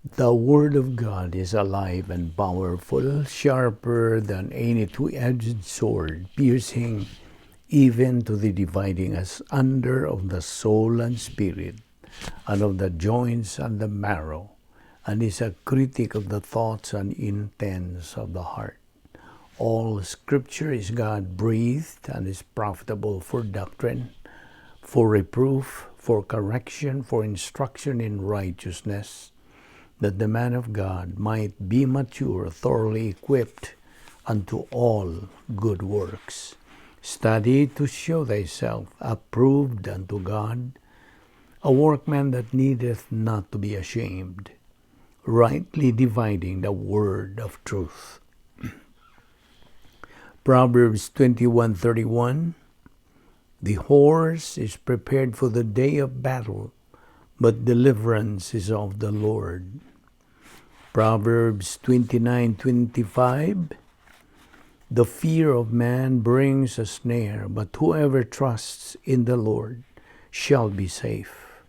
The Word of God is alive and powerful, sharper than any two-edged sword, piercing even to the dividing asunder of the soul and spirit, and of the joints and the marrow, and is a critic of the thoughts and intents of the heart. All Scripture is God-breathed and is profitable for doctrine, for reproof, for correction, for instruction in righteousness, that the man of God might be mature, thoroughly equipped unto all good works. Study to show thyself approved unto God, a workman that needeth not to be ashamed, rightly dividing the word of truth. Proverbs 21:31. The horse is prepared for the day of battle, but deliverance is of the Lord. Proverbs 29:25. The fear of man brings a snare, but whoever trusts in the Lord shall be safe.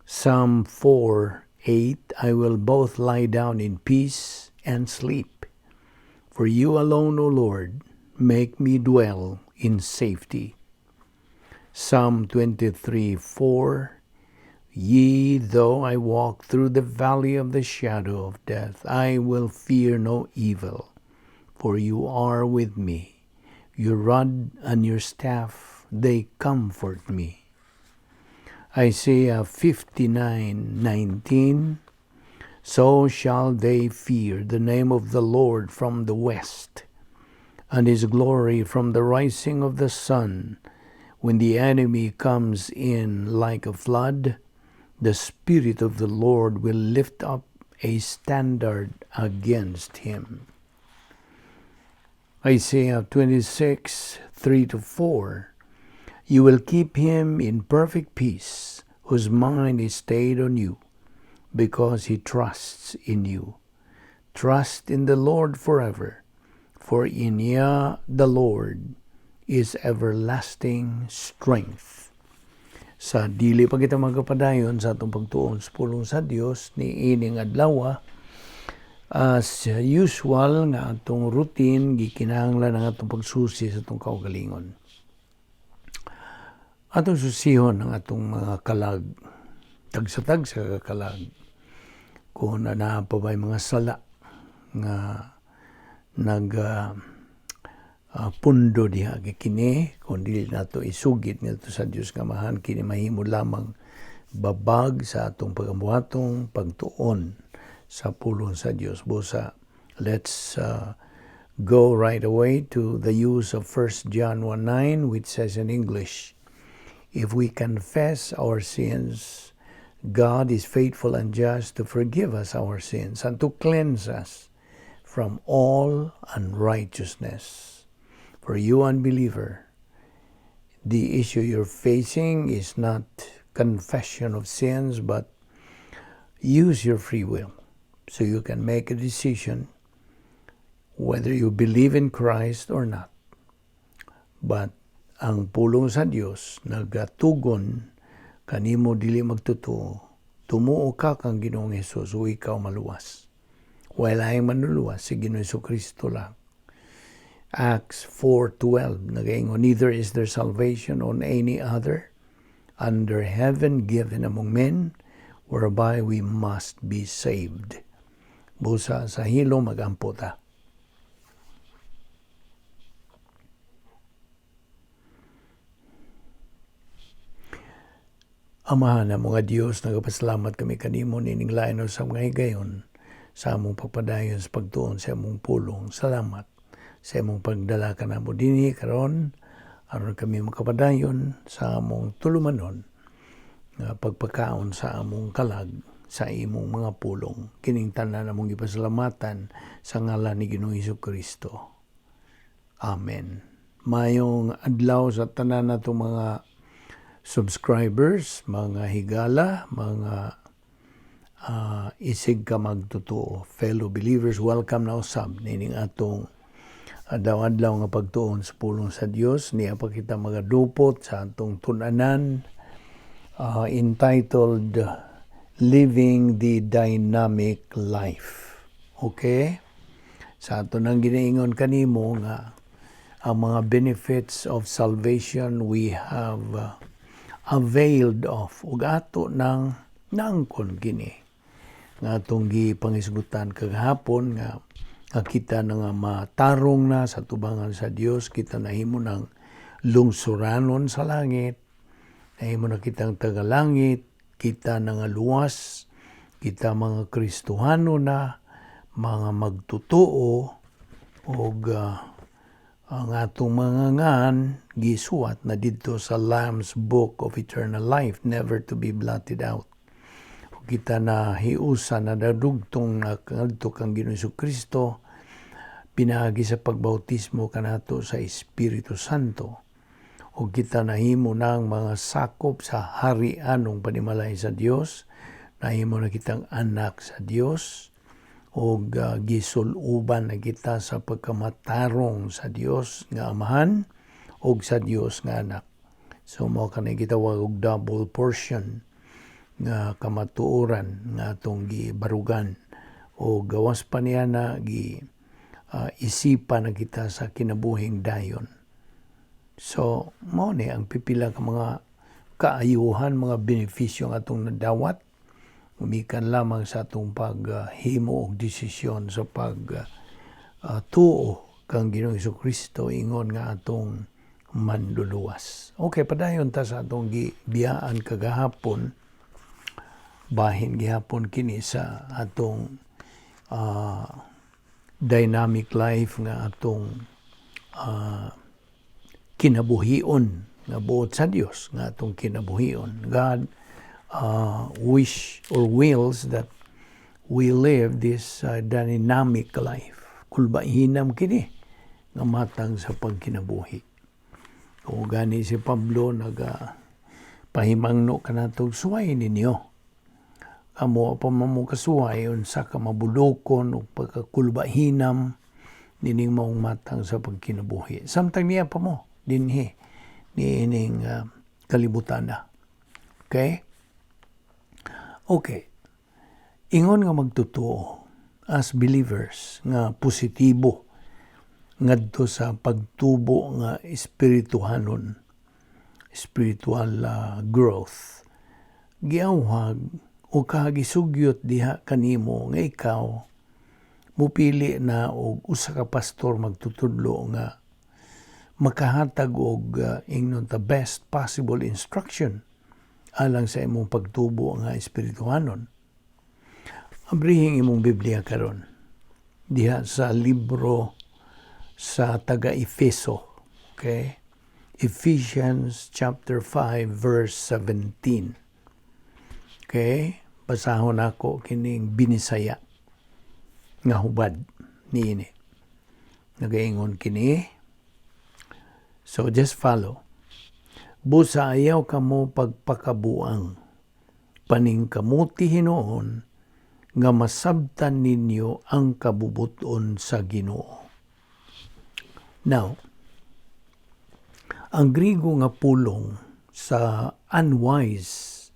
Psalm 4:8. I will both lie down in peace and sleep. For you alone, O Lord, make me dwell in safety. Psalm 23:4. Yea, though I walk through the valley of the shadow of death, I will fear no evil, for you are with me. Your rod and your staff, they comfort me. Isaiah 59:19. So shall they fear the name of the Lord from the west, and his glory from the rising of the sun. When the enemy comes in like a flood, the Spirit of the Lord will lift up a standard against him. Isaiah 26:3-4. You will keep him in perfect peace, whose mind is stayed on you, because he trusts in you. Trust in the Lord forever, for in Yah the Lord is everlasting strength. Sa dili pa kita magapadayon sa atong pagtuon sa pulong sa Dios ni ining adlaw, as usual nga atong routine gikinahanglan ang atong pagsusi sa atong kaugalingon. Atong susihon ang atong mga kalag, tag sa kalag, kung na pa ba'y mga sala nga pundo diha kini, kung dili nato isugit nito sa Dios nga mahan, kini mahimo lamang babag sa atong pagamuhatong pagtuon sa pulong sa Dios. Busa, let's go right away to the use of 1 John 1:9, which says in English, if we confess our sins, God is faithful and just to forgive us our sins and to cleanse us from all unrighteousness. For you unbeliever, the issue you're facing is not confession of sins, but use your free will so you can make a decision whether you believe in Christ or not. But ang pulong sa Dios nagatugon kanimo dili magtutuo, tumuo ka kang Ginoong Hesus o ikaw maluwas. Wala ay manuluwas si Ginoong Jesucristo lang. Acts 4:12 nagaingon, neither is there salvation on any other under heaven given among men whereby we must be saved. Busa sa hilo magampo ta. Amahan na mga Diyos, nagapasalamat kami kanimo nining lain sa mga higayon sa among pagpadayon sa pagtuon sa among pulong. Salamat sa among pagdala ka namo dinhi karon aron kami makapadayon sa among tulumanon nga pagpakaon sa among kalag sa imong mga pulong. Kining tanan among gipasalamatan sa ngalan ni Ginoong Jesucristo. Amen. Mayong adlaw sa tanan natong mga subscribers, mga higala, mga isig ka magtutuo, fellow believers, welcome na usab nining atong adlaw-adlaw nga pagtuon sa pulong sa Dios. Niya pa kita magadupot sa atong tun-anan entitled living the dynamic life. Okay? Sa ato nang ginaingon kanimo nga ang mga benefits of salvation we have availed of ug ato nang naangkon kini nga atong gipangisgutan kagahapon nga kita na nga matarong na sa tubangan sa Dios, kita nahimo ng lungsuranon sa langit, nahimo na kitang tagalangit, kita na nga luwas, kita mga Kristohano na, mga magtutuo, o ang atong mga ngan gisuwat na dito sa Lamb's Book of Eternal Life, never to be blotted out. O kita na hiusa na dadugtong na kangadto kang Ginoong Kristo, pinaagi sa pagbautismo kanato sa Espiritu Santo. O kita nahimo ng mga sakop sa harian ng panimalay sa Dios, nahimo na kitang anak sa Dios, o gisuluban na kita sa pagkamatarong sa Dios nga amahan o sa Dios nga anak. So mao kanay gitawag og double portion nga kamatuoran nga atong gibarugan, o gawas pa niya na isipan na kita sa kinabuhing dayon. So mao ni ang pipila ka mga kaayuhan, mga benepisyo nga atong nadawat, umikan lamang sa atong paghimo og desisyon sa tuo kang Ginoong Kristo ingon nga atong manluluwas. Okay, padayon ta sa atong gibiyaan kagahapon, bahin gihapon kini sa atong dynamic life nga atong kinabuhion nga buot sa Dios nga atong kinabuhion. God wish or wills that we live this dynamic life. Kulbahinam kini nga matang sa pagkinabuhi. O gani si Pablo pahimangno kanatong suway ninyo. Amo pa mamukasuway unsa ka mabulokon o pagkakulbahinam nining maong matang sa pagkinabuhi. Samtang niya pa mo dinhi ni ining kalibutan na. Okay? Okay, ingon nga magtutuo as believers nga positibo ngadto sa pagtubo nga espirituhanon, spiritual growth. Giawhag o kahagisugyot diha kanimo nga ikaw mupili na og usa ka pastor magtutudlo nga makahatag og ingnon the best possible instruction alang sa imong pagtubo nga espirituhanon. Abrihing imong Biblia karon diha sa libro sa taga-Efeso. Okay? Ephesians chapter 5 verse 17. Okay? Basahon ako kining binisaya nga hubad niini. Nagaingon kini. So just follow. Busa ayaw kamo pagpakabuang, paningkamuti hinoon, nga masabtan ninyo ang kabubuton sa Ginoo. Now, ang Griego nga pulong sa unwise,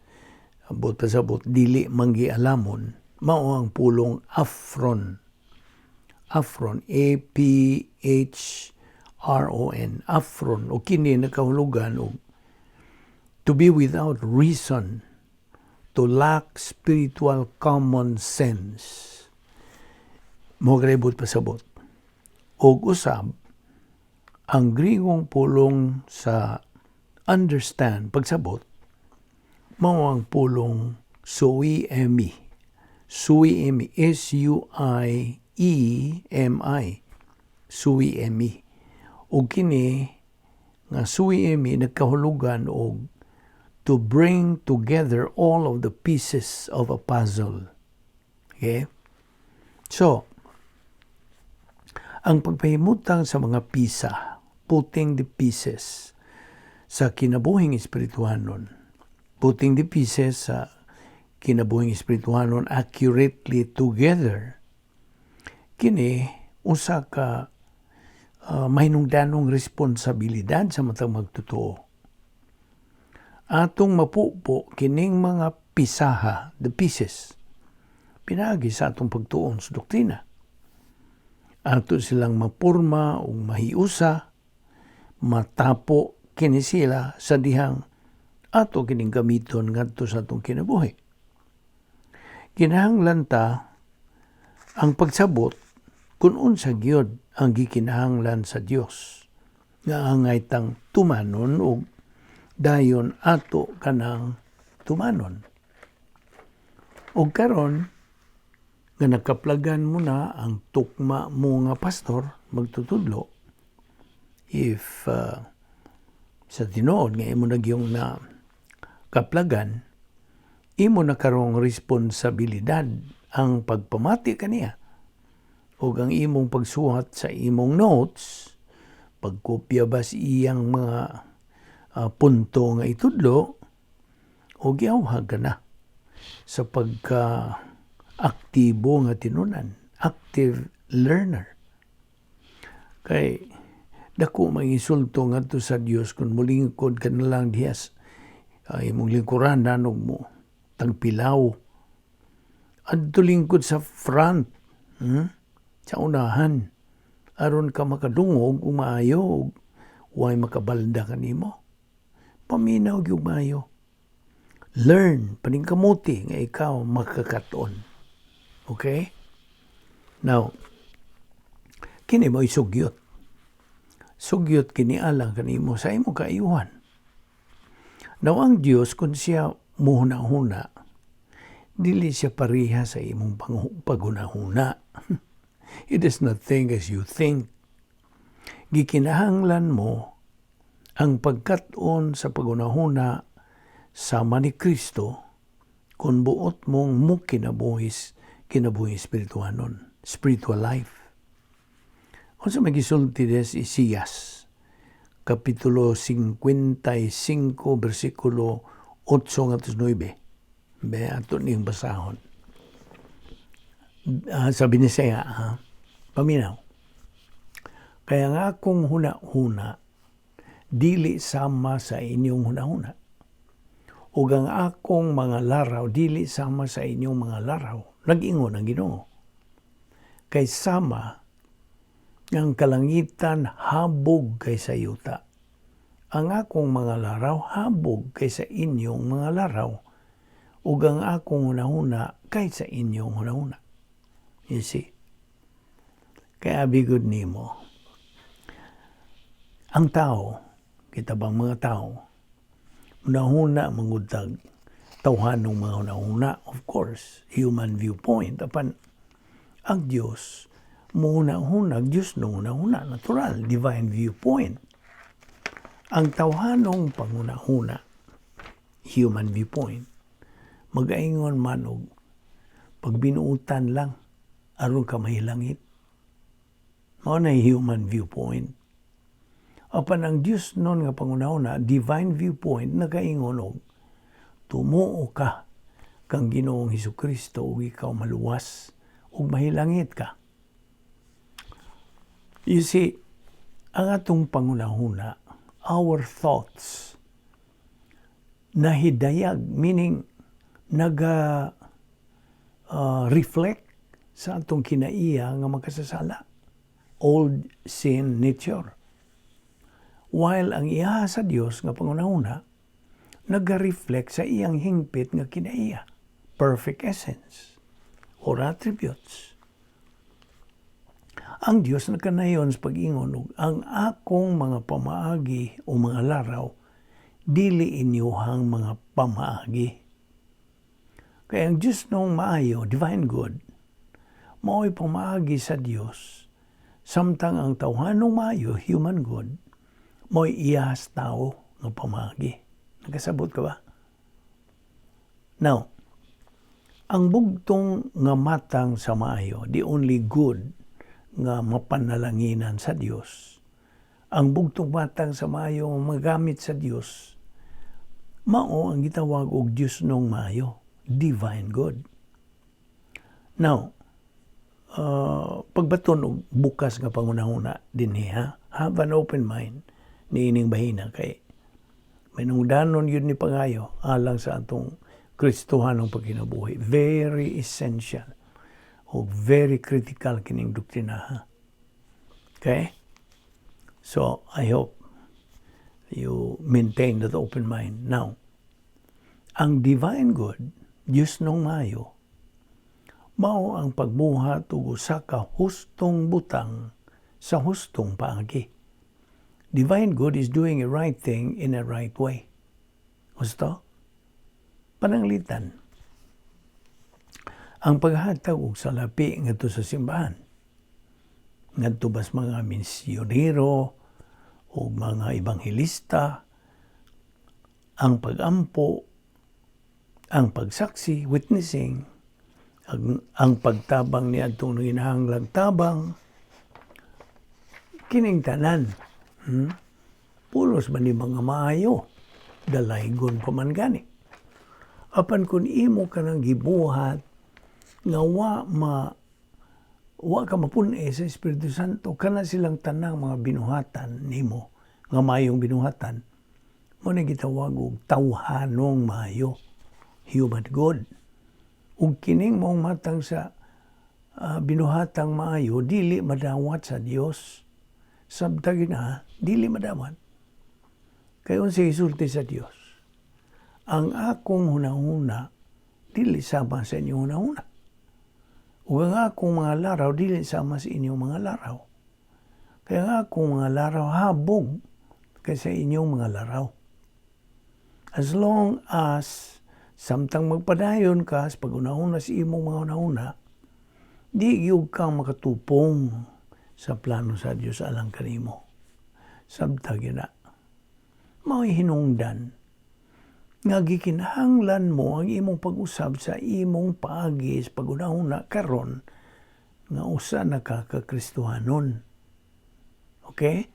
abot pasabot, dili manggialamon, mao ang pulong aphron. Aphron, A-P-H-R-O-N, aphron, o kini nakahulugan o to be without reason, to lack spiritual common sense. Mo grabot pasabot. Og usab, ang Griegong pulong sa understand, pagsabot, mao ang pulong suiemi. Suiemi, S-U-I-E-M-I. Suiemi. Og kini nga suiemi nagkahulugan og to bring together all of the pieces of a puzzle. Okay? So, ang pagpahimutang sa mga pisa, putting the pieces sa kinabuhing espirituhanon, putting the pieces sa kinabuhing espirituhanon accurately together, kini usa ka mahinungdanong responsibilidad sa matang magtutuo. Atong mapupo kining mga pisaha, the pieces, pinaagi sa atong pagtuon sa doktrina. Ato silang mapurma o mahiusa, matapo kini sila sa dihang ato kining gamiton ngadto sa atong kinabuhi. Kinahanglan ta ang pagsabot kung unsa gyud ang gikinahanglan sa Dios nga angay tang tumanon o dayon ato kanang tumanon. O karon nga nakaplagan mo na ang tukma mo nga pastor magtutudlo, if sa tinuod nga imo nagyong na kaplagan, imo na karong responsibilidad ang pagpamati kaniya o ang imong pagsuhat sa imong notes, pagkopya ba sa iyang mga punto nga itudlo, o giawhag ka na sa pagka-aktibo nga tinunan, active learner. Kay dako manginsulto ngadto sa Dios kung mulingkod ka na lang dihas imong lingkuranan og mo tagpilaw adto lingkod sa front, sa unahan, aron ka makadungog ug maayo way makabalda kanimo. Paminaw gyud maayo. Learn, paningkamuti nga ikaw makakaton. Okay? Now, kini mo isugyot. Sugyot kini alang kanimo sa imong kaayuhan. Now, ang Dios kung siya muhuna-huna, dili siya pareha sa imong paghuna-huna. He does not think as you think. Gikinahanglan mo ang pagkat-on sa paghuna-huna sama ni Kristo kung buot mong kinabuhi spiritual life. Kung sa magisulti des Isaias, Kapitulo 55, versikulo 8 at 9. Ato niyong basahon. Sabi ni Saya, paminaw. Kaya nga akong huna-huna, dili sama sa inyong huna-huna. Ug ang akong mga laraw, dili sama sa inyong mga laraw. Nag-ingon ang Ginoo. Kay sama ang kalangitan habog kaysa yuta. Ang akong mga laraw habog kaysa inyong mga laraw. Ug ang akong hunahuna kaysa inyong hunahuna. You see? Kaya bigod nimo. Ang tao, kita bang mga tao, hunahuna mangutag tawhanong mga hunahuna, of course, human viewpoint. Apan ang Diyos, muna-huna, Diyos nung una-huna, natural, divine viewpoint. Ang tawhanong panguna-huna, human viewpoint, mag-aingon man og pagbinuutan lang, aron ka mahilangit. Mao na human viewpoint. Apan ang Diyos nun nga panguna-huna, divine viewpoint, nagaingon og tumuo ka kang Ginoong Hesukristo ug ikaw maluwas ug mahilangit ka. You see, ang atong pangunahuna, our thoughts, nahidayag, meaning reflect sa atong kinaiya nga makasasala, old sin nature. While ang iya sa Dios nga pangunahuna, naga-reflect sa iyang hingpit nga kinaiya, perfect essence, or attributes. Ang Diyos nakanayon sa pag-ingon, ang akong mga pamaagi o mga laraw, dili inyuhang mga pamaagi. Kaya ang Diyos nung maayo, divine good, mao'y pamaagi sa Diyos, samtang ang tawhanong maayo, human good, mao'y iyas tao ng pamaagi. Nagkasabot ka ba? Now, ang bugtong nga matang sa maayo, the only good nga mapanalanginan sa Dios, ang bugtong matang sa maayo magamit sa Dios, mao ang gitawag og Dios nung maayo, divine good. Now, pagbaton og bukas nga pangunahuna dinhi, have an open mind niining bahina kay may nungdanon yun ni pangayo alang sa atong Kristohan ang pagkinabuhi. Very essential o very critical kining doktrina. Okay? So, I hope you maintain that open mind. Now, ang divine good, Diyos nung mayo, mao ang pagbuhat o usa ka hustong butang sa hustong paagi. Divine good is doing a right thing in a right way. Gusto? Pananglitan. Ang paghatag og salapi ngadto sa simbahan, ngadto bas mga misyonero o mga ebanghelista, ang pagampo, ang pagsaksi, witnessing, ang pagtabang ni adtong ginahanglang tabang, kining tanan, pulos man ni mga maayo, dalaygon pa man gani. Apan kung imo ka nang gibuhat, nga wa ka mapun-e sa Espiritu Santo, kana silang tanang mga binuhatan nimo, nga mayong binuhatan, mo na gitawag og tawhanong mayo, human good. Ug kining mong matang sa binuhatang maayo, dili madawat sa Dios. Sabtag na, dili madawat. Kayon sa isulti sa Dios, ang akong hunahuna, dili sama sa inyong hunahuna. Ug ang akong mga laraw, dili sama sa inyong mga laraw. Kaya ang akong mga laraw, habog kaysa inyong mga laraw. As long as samtang magpadayon ka sa pag-unahuna sa imong mga hunahuna, di gyud kang makatupong sa plano sa Dios alang kanimo. Sabtag na, mao'y hinungdan nga gikinahanglan mo ang imong pag-usab sa imong paagi sa pag-unahuna karon nga usa na ka Kristohanon. Okay?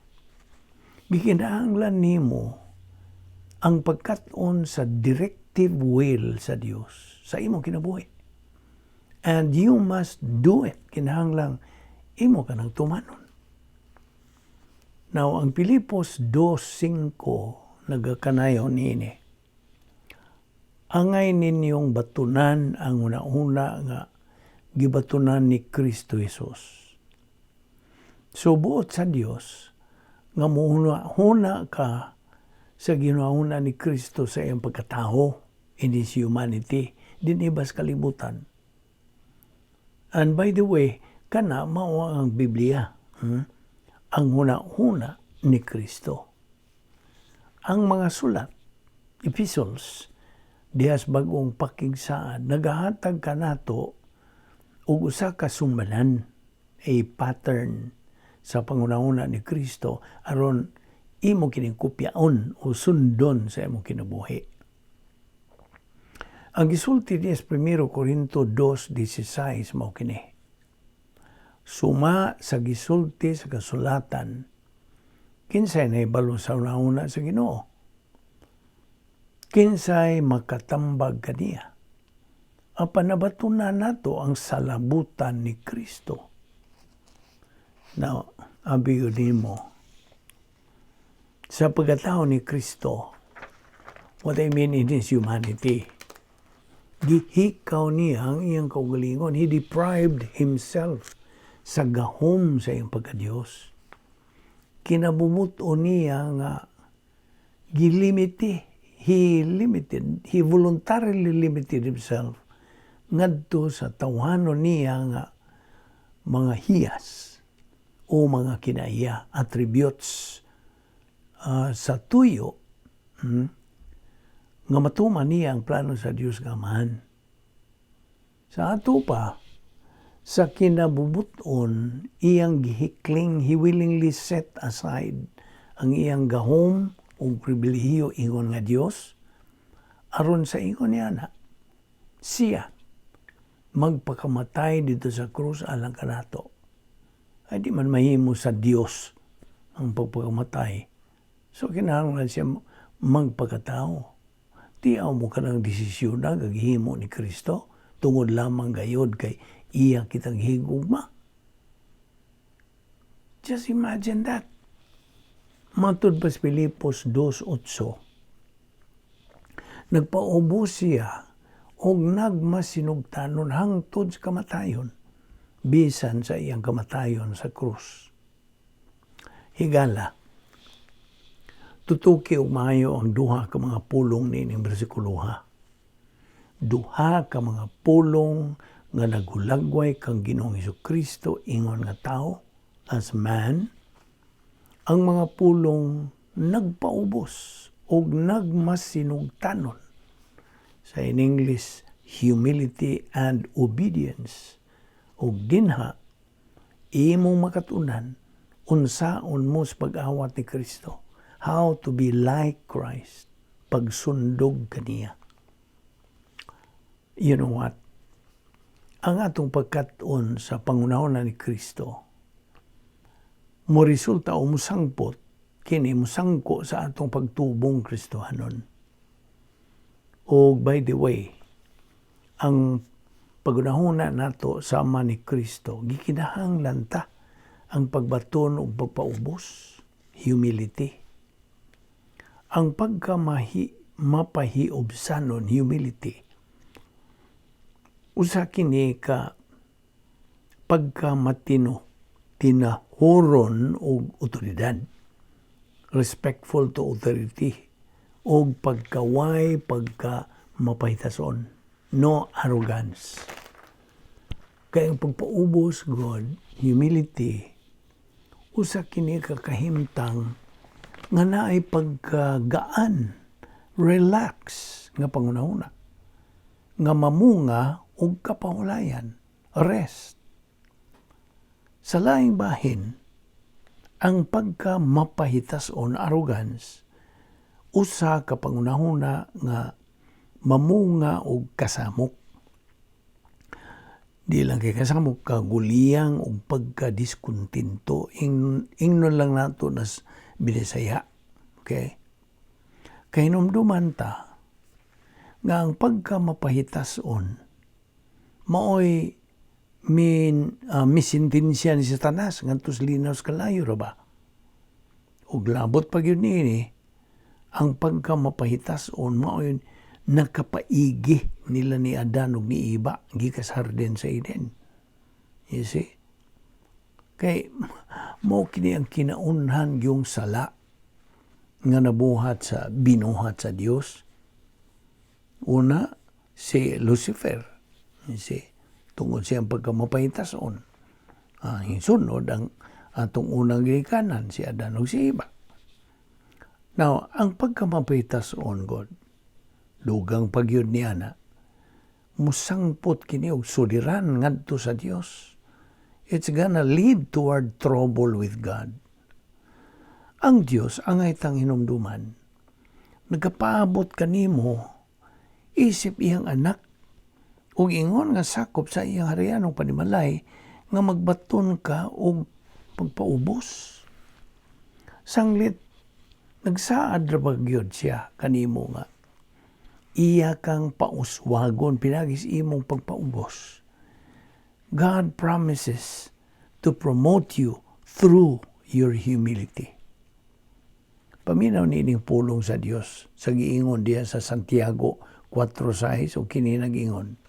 Gikinahanglan nimo ang pagkat-on sa directive will sa Dios sa imong kinabuhi. And you must do it. Kinahanglang imo ka nang tumanon. Now, ang Pilipos 2:5 nagakanayon niini. Angay ninyong batunan ang una-una nga gibatunan ni Kristo Jesus. So, buot sa Dios nga muhuna ka sa ginauna ni Kristo sa iyang pagkatao in His humanity, din ibas kalibutan. And by the way, kana mao ang Biblia, ang huna-huna ni Kristo. Ang mga sulat, epistles, dihas bagong pakigsaan, nagahatag ka nato og usa ka sumbanan, a pattern sa pangunahuna ni Kristo aron imo kining kopyaon o sundon sa imong kinabuhi. Ang gisulti ni 1 Korinto 2:16 mao kini. Suma sa gisulti sa kasulatan, kinsay nahibalo sa una sa Ginoo? Kinsay makatambag kaniya? Apan nabatunan nato ang salabutan ni Kristo. Now, abiyo nimo, sa pagkatao ni Kristo, what I mean in His humanity, gihikaw niya ang iyang kaugalingon. He deprived Himself sa gahom sa iyang pagka-Diyos. Kinabumuto niya nga gilimiti. He voluntarily limited Himself ngadto sa tawhanon niya nga mga hiyas o mga kinaiya, attributes sa tuyo, nga matuman niya ang plano sa Diyos nga Amahan. Sa ato pa, sa kinabubuton, iyang gihikling, He willingly set aside ang iyang gahom o pribilehiyo ingon nga Diyos, aron sa ingon niya na, siya magpakamatay dito sa krus alang kanato. Ay di man mahimo sa Diyos ang pagpakamatay. So kinahanglan siya magpakatao. Tiyaw mo ka ng desisyon na gagihimo ni Kristo tungod lamang gayod kay iya kitang higugma. Just imagine that. Matod pa sa Pilipos 2:8, nagpaubos siya og nagmasinugtanon hangtod sa kamatayon, bisan sa iyang kamatayon sa krus. Higala, tutuki og maayo ang duha ka mga pulong niining bersikuloha. Duha ka mga pulong nga naghulagway kang Ginoong Hesukristo ingon nga tao as man. Ang mga pulong nagpaubos og nagmasinugtanon. Sa in English, humility and obedience. Og dinha, imong makatunan unsaon mo sa pag-awat ni Kristo. How to be like Christ. Pagsundog kaniya. You know what? Ang atong pagkat-on sa pangunahon ni Kristo, mo resulta o musangpot, kini musangko sa atong pagtubong Kristohanon. O by the way, ang pagunahuna nato sama ni Kristo, gikinahanglan ta ang pagbaton o pagpaubos, humility. Ang mapahiobsanon, humility, usa kini ka pagkamatino, tinahuron og otoridad, respectful to authority, og pagkaway, pagkamapahitason, no arrogance. Kaya ang pagpaubos, God, humility, usa kini ka kahimtang nga naay pagkagaan, relax, nga pangunahuna, nga mamunga og kapahulayan, rest. Sa laing bahin, ang pagkamapahitason, arrogance, usa ka pangunahuna nga mamunga og kasamok. Di lang kay kasamok, kaguliyang og pagkadiskuntinto. Ingnon lang nato nas binisaya. Okay? Kay hinumduman ta nga ang pagkamapahitason maoy misintensya ni Satanas ngantos linaw sa kalayo ra ba? Ug labot pa gyud niini ang pagkamapahitason maoy nakapaigi nila ni Adan ug ni Eva gikas harden sa Eden. You see? Kay mao kini ang kinaunhan yung sala nga nabuhat sa binuhat sa Dios. Una, si Lucifer. Si, tungod siyang pagkamapahitason. Hinsunod ang atong unang ginikanan, si Adan o si Eva. Now, ang pagkamapahitason, God, lugang pagyud niya na, musangpot kini og suliran ngadto sa Dios. It's gonna lead toward trouble with God. Ang Dios, ang itang hinumduman, nagapaabot kanimo isip iyang anak ug ingon nga sakop sa iyang harianong panimalay nga magbaton ka og pagpaubos. Sanglit nagsaad ra bagyod siya kanimo nga iya kang pauswagon pinagis imong pagpaubos. God promises to promote you through your humility. Paminaw niining pulong sa Dios sa giingon diya sa Santiago 4:6 o kini nag-ingon.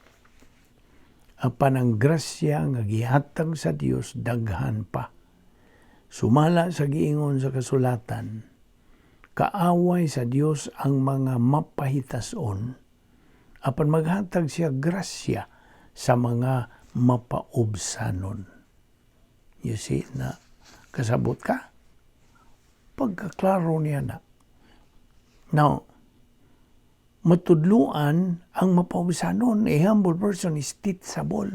Apan ang grasya nga gihatag sa Dios daghan pa. Sumala sa giingon sa kasulatan, kaaway sa Dios ang mga mapahitason, apan maghatag siya grasya sa mga mapaubsanon. You see na kasabot ka? Pagkaklaro niya na. Now, matudluan ang mapaubsanon. A humble person is teachable.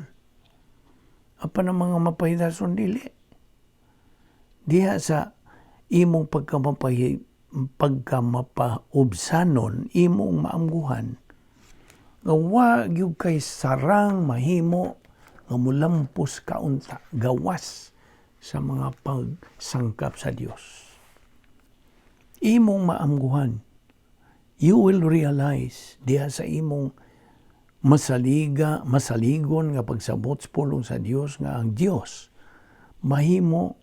Apan ang mga mapahitason dili. Diha sa imong pagkamapaubsanon, imong maamguhan, nga wa gyud kay sarang mahimo nga mulampos kaunta, gawas sa mga pagsangkap sa Dios. Imong maamguhan, you will realize diha sa imong masaligon nga pagsabot sa pulong sa Dios nga ang Dios mahimo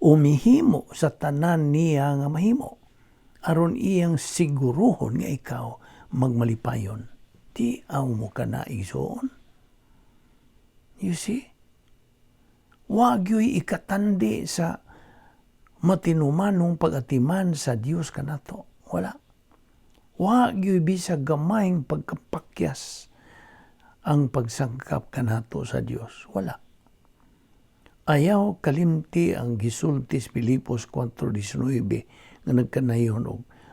umihimo sa tanan niya nga mahimo aron iyang siguruhon nga ikaw magmalipayon. di aw mo ka na igsoon. You see? Wag yo'y ikatandi sa matinumanong pag-atiman sa Dios kanato. Wala. Wag yo'y bisag gamayng pagkapakyas ang pagsangkap kanato sa Dios. Wala. Ayaw kalimti ang gisultis Filipos 4:19 nga nagkanayon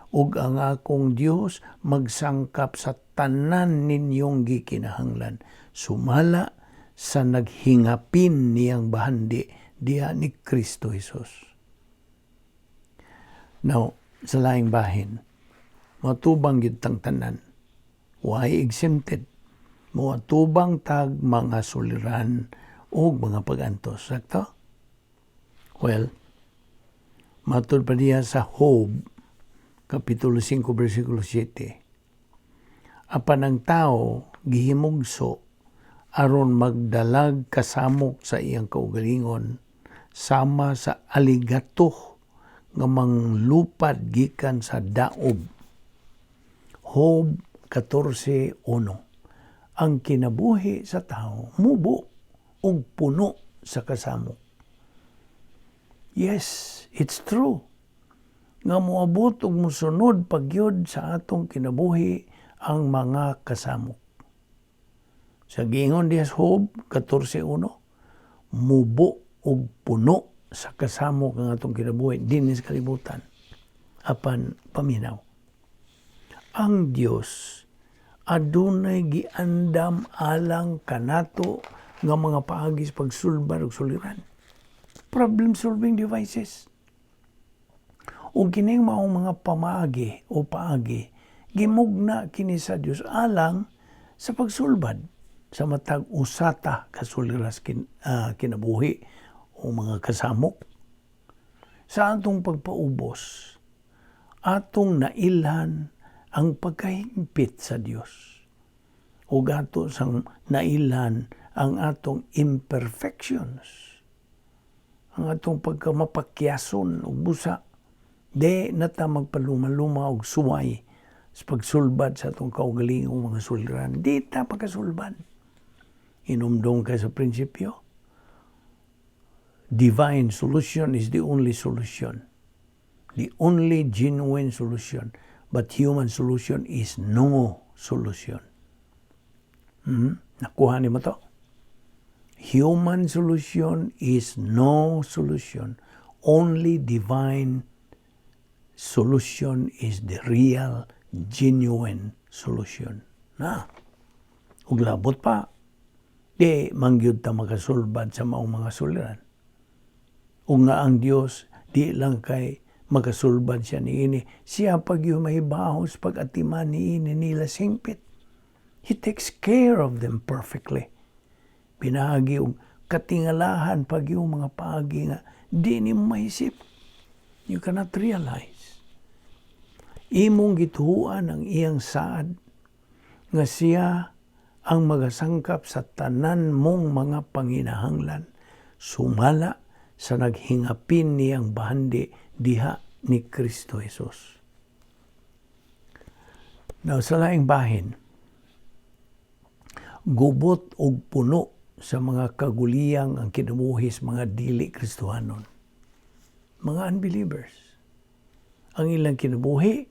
og ang akong Dios magsangkap sa tanan ninyong gikinahanglan, sumala sa naghingapin niyang bahandi diha ni Kristo Jesus. Now, sa laing bahin, matubang gyud tang tanan. Why exempted? Matubang tag mga suliran o mga pag-antos. Sakto? Well, matud pa diya sa Job, Kapitulo 5, versikulo 7. Apan ang tao gihimugso aron magdalag kasamok sa iyang kaugalingon sama sa aligato nga manglupad gikan sa daob. Job 14:1. Ang kinabuhi sa tao mubo ug puno sa kasamok. Yes, it's true. Nga moabot ug mosunod pagyod sa atong kinabuhi ang mga kasamok. Sa giingon diha Job 14:1, mubo ug puno sa kasamok ang atong kinabuhi dinhi sa kalibutan. Apan paminaw, ang Dios adunay giandam alang kanato nga mga paagi sa pagsulbad ug suliran. Problem solving devices. O kining maong mga pamaagi o paagi, gimugna kini sa Dios alang sa pagsulbad sa matag usata kasuliras kinabuhi o mga kasamok. Sa atong pagpaubos, atong nailhan ang pagkahimpit sa Dios. O gato sang nailhan ang atong imperfections, ang atong pagkamapakyason o busa. Di nata magpaluma-luma og suway sa pagsulbad sa atong kaugalingong mga suliran. Di ta pagkasulbad. Inumdong ka sa prinsipyo. Divine solution is the only solution. The only genuine solution. But human solution is no solution. Nakuha ni mo to? Human solution is no solution. Only divine solution is the real, genuine solution. Ug labot pa, di mangyud ta makasulbad sa maong mga suliran. Ug nga ang Dios, di lang kay makasulbad siya niini, siya pag yung mahibahos pag-atiman niini nila singpit. He takes care of them perfectly. Pinagi og katingalahan pag yung mga paagi nga di ni maisip. You cannot realize. Imong gituhuan ang iyang saad nga siya ang magasangkap sa tanan mong mga panginahanglan, sumala sa naghingapin niyang bahandi diha ni Kristo Jesus. Now, sa laing bahin, gubot og puno sa mga kaguliyang ang kinabuhis mga dili Kristohanon. Mga unbelievers. Ang ilang kinabuhi,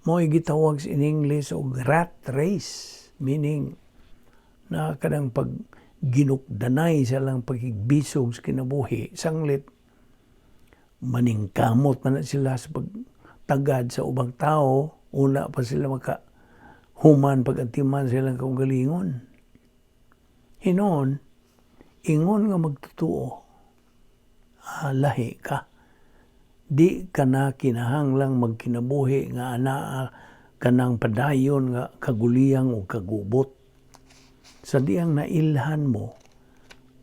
mo'y gitawag in English og rat race, meaning na kadang pag ginukdanay sa lang pagigbisog sa kinabuhi, sanglit, maningkamot man na sila sa pagtagad sa ubang tao, una pa sila human pag-atiman silang kaugalingon. Hinon, ingon nga magtutuo, lahi ka. Di ka na kinahanglang magkinabuhi nga anaa kanang padayon nga kaguliyang o kagubot. Sa diyang nailhan mo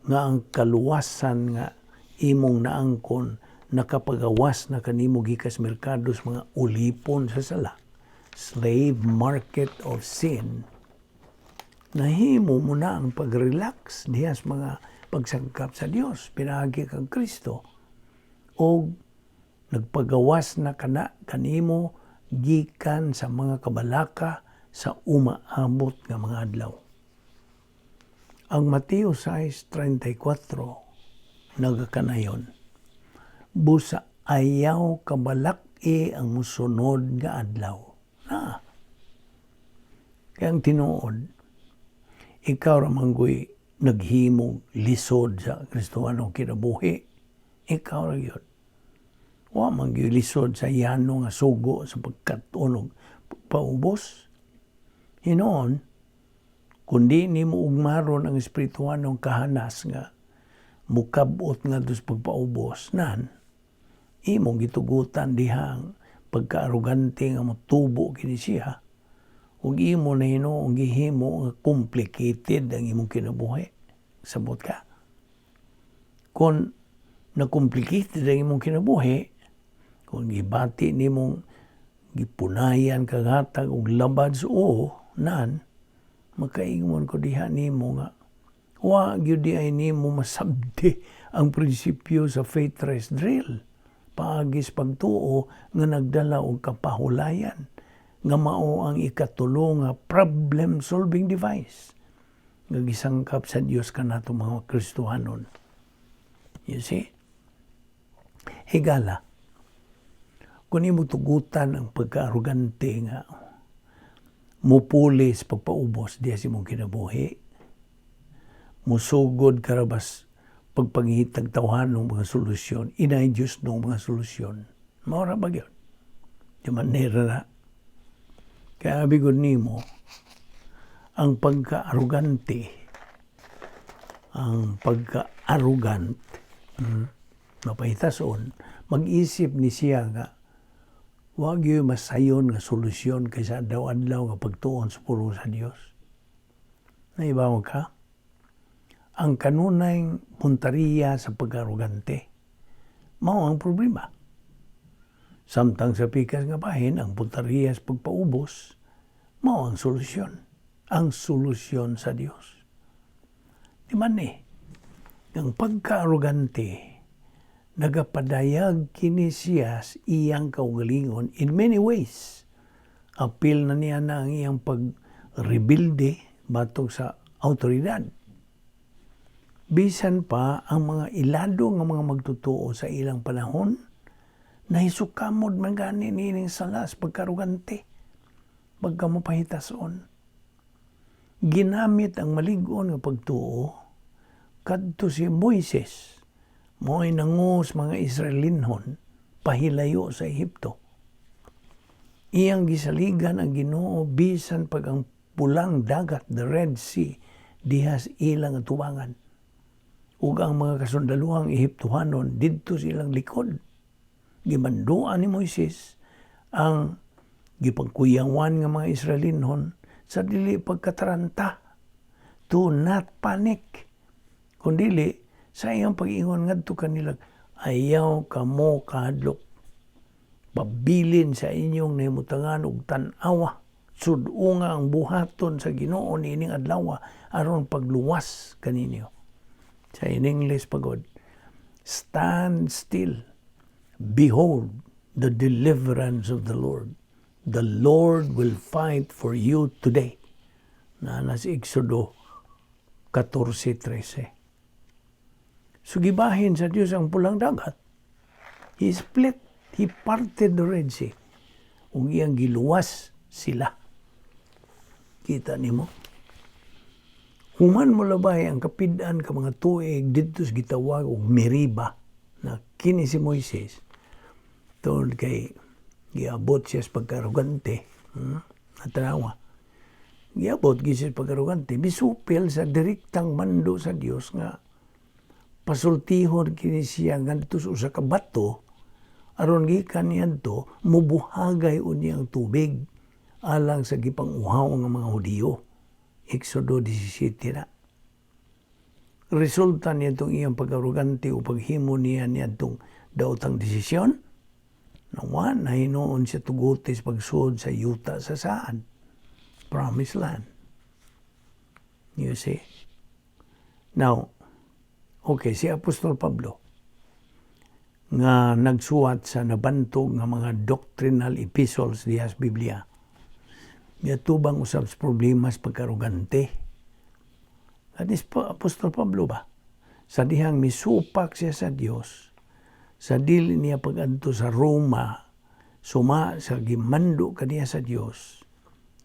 nga ang kaluwasan nga imong naangkon nakapagawas na kanimo gikas merkados mga ulipon sa sala. Slave market of sin. Nahimo mo na ang pag-relax dihas mga pagsangkap sa Dios, pinagi kang Kristo. O nagpagawas na kanimo gikan sa mga kabalaka sa umaabot nga mga adlaw. Ang Mateo 6:34 nagakanayon, busa ayaw kabalak-i ang musunod nga adlaw. Kaya ang tinuod, ikaw ramanggoy naghimong lisod sa Kristohanong kinabuhi. Ikaw ra yun. Wa man gyud lisod sa yano nga sugo sa pagkatunog paubos. Hinoon, kundi nimo ugmaron ang espirituhanong kahanas nga mukabot nga dos pagpaubos nan imong gitugutan dihang pagkaarugante nga motubo kini siya. Ug imo na hinuong gihimo nga complicated ang imong kinabuhi. Sabot ka. Kung na-complicated ang imong kinabuhi, kung gibati nimong gipunayan kagatag og labad suo, nan, makaingon ko diha nimo nga, wa gyud di ay nimo masabdi ang prinsipyo sa faith rest drill. Paagis pagtuo nga nagdala og kapahulayan nga mao ang ikatulo nga problem-solving device nga gisangkap sa Dios kanato mga Kristohanon. You see? Higala, kung imo tugutan ang pagkaarugante nga mupulis pagpaubos diya si mong kinabuhi, musugod karabas pagpangihitag tawhan ng mga solusyon, inay Diyos ng mga solusyon. Maura ba yun? Di manera na. Kaya abigod nimo, ang pagka-arugante, mapahitason, mag-isip ni siya nga, wag yung masayon nga solusyon kaysa adlaw-adlaw nga pagtuon sa puro sa Dios. Naibaw ka? Ang kanunay puntariya sa pag-arugante, mao ang problema. Samtang sa pikas nga bahin, ang puntariya sa pagpaubos, mao ang solusyon. Ang solusyon sa Dios. Di man ang pagka-arugante, nagapadayag kini siya iyang kaugalingon in many ways. Apil na niya na ang iyang pag-rebuilde batong sa autoridad. Bisan pa ang mga ilado nga mga magtutuo sa ilang panahon, nahisukamod man gani nining salas pagkarugante, pagkamapahitason. Ginamit ang malig-on nga pagtuo, kadto si Moises, mo'y nangus mga Israelinhon, pahilayo sa Ehipto. Iyang gisaligan ang Ginoo bisan pag ang pulang dagat, the Red Sea, dihas ilang atubangan. Ug ang mga kasundaluhang Ehiptohanon didto silang likod. Gimanduan ni Moises ang gipagkuyangan nga mga Israelinhon sa dili pagkataranta, to not panic, kundili sa iyang pag-ingon ngadto kanila, ayaw kamo kahadlok, pabilin sa inyong nahimutangan og tan-awa, sudunga ang buhaton sa Ginoo niining adlaw aron pagluwas kaninyo. Sa in English pagod, stand still, behold the deliverance of the Lord. The Lord will fight for you today. Na sa Exodo 14:13. So gibahin sa Diyos ang pulang dagat. He split, He parted the Red Sea. Ug iyang giluwas sila. Kita nimo? Human mo labay ang kapid-an ka mga tuig dito sa gitawag og Meriba na kini si Moises. Tungod kay giabot siya sa pagkarugante, natanawa. Giabot siya sa pagkarugante, bisupil sa direktang mando sa Dios nga pasultihon kini siya ngadto sa usa ka bato aron gikan niadto mubuhagay unyang tubig alang sa gipang-uhaw nga mga Hudiyo. Exodo 17 na. Resulta niya itong iyang pag-arugante o paghimo niya itong daotang desisyon. Nawa, hinoon siya tugutis pagsuod sa yuta sa saan? Promised land. You see? Now, okay, si Apostol Pablo nga nagsuwat sa nabantog nga mga doctrinal epistles diha sa Biblia. Tubang usab sa problema sa pagkarugante. At is Apostol Pablo ba? Sa dihang misupak siya sa Dios, sa dili niya pag-adto sa Roma, suma sa gimando kaniya sa Dios,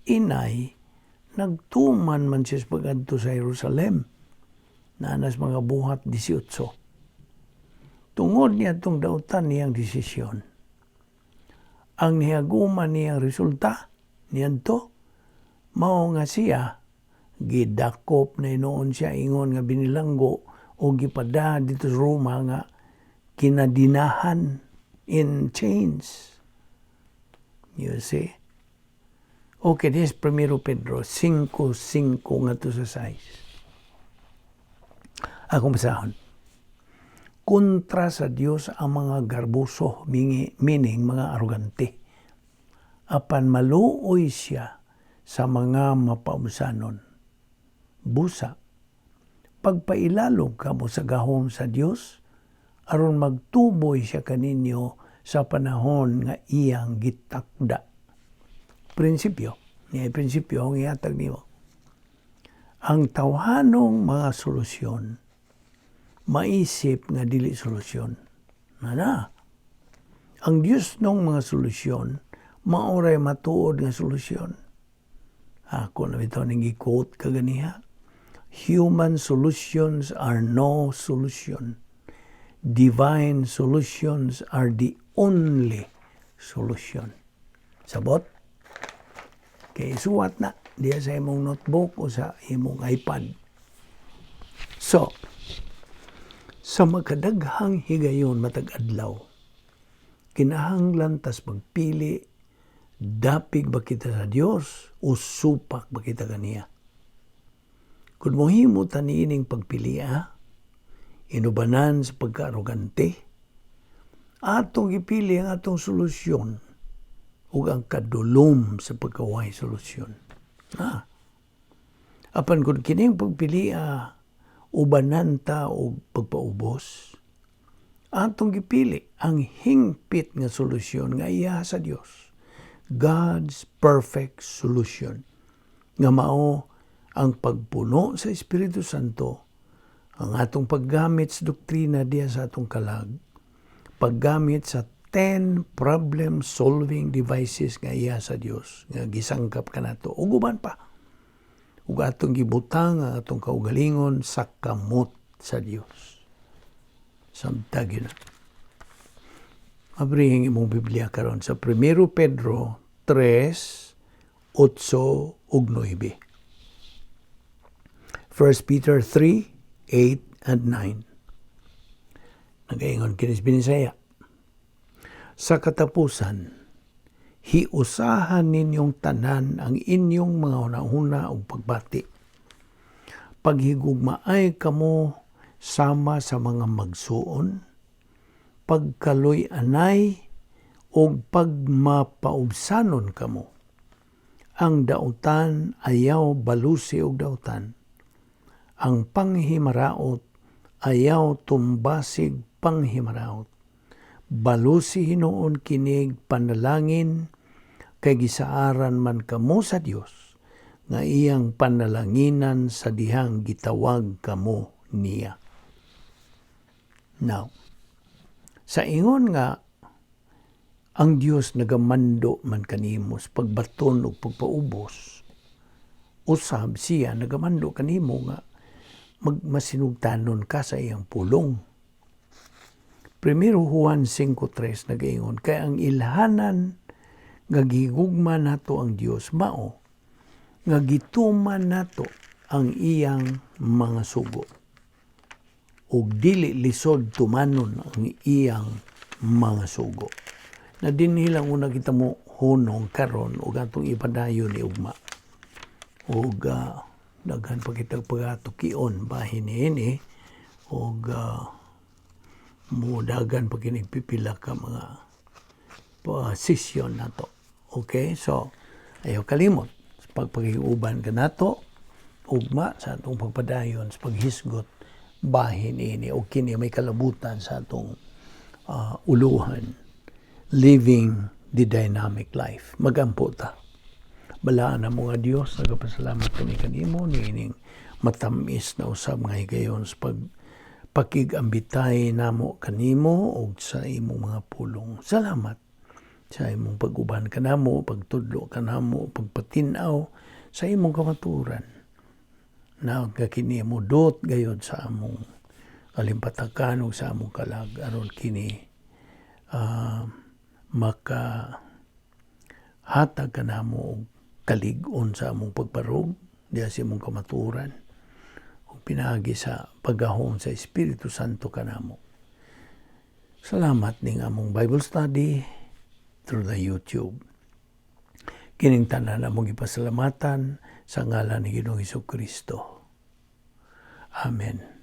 inay nagtuman man siya sa pag-adto sa Jerusalem, nanas mga buhat 18. Tungod niya itong dautan niyang desisyon. Ang nihaguman niyang resulta niyanto, mao nga siya, gidakop na inoon siya ingon nga binilanggo o gipada dito sa Roma nga kinadinahan in chains. You see? Okay, this 1 Pedro 5:5 nga to sa 6. Akong basahon. Kontra sa Dios ang mga garbuso, meaning mga arugante. Apan maluoy siya sa mga mapausanon. Busa, pagpailalog kamo sa gahom sa Dios, aron magtuboy siya kaninyo sa panahon nga iyang gitakda. Prinsipyo, niya prinsipyo ang ihatag nimo. Ang tawhanong mga solusyon, maisip nga dili solusyon. Ang Dios nung mga solusyon, maoray matuod nga solusyon. Ako na bitaw ning gi-quote kaganiha. Human solutions are no solution. Divine solutions are the only solution. Sabot? Kaya suwat na diya sa imong notebook o sa imong iPad. So, sa magkadaghang higayon matag adlaw, kinahanglan tas magpili, dapig ba kita sa Dios o supak ba kita kaniya? Kung mohimo ta niining pagpilia, inubanan sa pagkaarugante, atong ipili ang atong solusyon ug ang kadulom sa pagkaway solusyon. Apan kung kining pagpilia, ubanan ta o pagpaubos, atong gipili ang hingpit nga solusyon nga iya sa Dios. God's perfect solution. Nga mao ang pagpuno sa Espiritu Santo, ang atong paggamit sa doktrina diya sa atong kalag, paggamit sa 10 problem-solving devices nga iya sa Dios, nga gisangkap kanato. Ug uban pa, ug atong gibutang ang atong kaugalingon sa kamot sa Dios. Samtag yun. Abrihing imong Biblia karon sa 1 Pedro 3:8 ug 9. 1 Peter 3:8 and 9. Nagaingon kinis binisaya. Sa katapusan, hiusahan ninyong tanan ang inyong mga hunahuna ug pagbati. Paghigugmaay kamo sama sa mga magsuon, pagkaloy anay ug pagmapaubsanon kamo. Ang dautan ayaw balusi og dautan. Ang panghimaraot ayaw tumbasig panghimaraot. Balusi hinuon kinig panalangin, kay gisaaran man kamo sa Dios, nga iyang panalanginan sa dihang gitawag kamo niya. Now, sa ingon nga, ang Dios nagamando man kanimo sa pagbaton o pagpaubos, usab siya nagamando kanimo nga magmasinugtanon ka sa iyang pulong. 1 Juan 5:3 nagaingon, kay ang ilhanan nga gigugma nato ang Dios mao nga gituman nato ang iyang mga sugo ug dili lisod tumanon ang iyang mga sugo. Na dinhi lang una kita mo hunong karon ug atong ipadayon ni ugma. Ug daghan pa kitag pagatukion bahin ini ug mudagan pa kini pipila ka mga posisyon nato. Okay? So, ayaw kalimot. Pagpag-iuban ka nato, ugma sa atong pagpadayon sa paghisgot bahin ini o kini may kalabutan sa atong uluhan. Living the dynamic life. Magampo ta. Balaan na mga Dios, nagapasalamat kami kanimo niining matamis na usab nga higayon sa pakigambitay namo kanimo og sa imong mga pulong. Salamat sa imong pag-uban kanamo, pagtudlo kanamo, pagpatin-aw sa imong kamaturan. Na kini mudot gayud sa among kalimpatakan ug sa among kalag aron kini maka hatag kanamo og kalig-on sa among pagparog diha sa imong kamaturan ug pinaagi sa paggahom sa Espiritu Santo kanamo. Salamat ning among Bible study through the YouTube. Kining tanan among ipasalamatan sa ngalan ni Ginoong Hesukristo. Amen.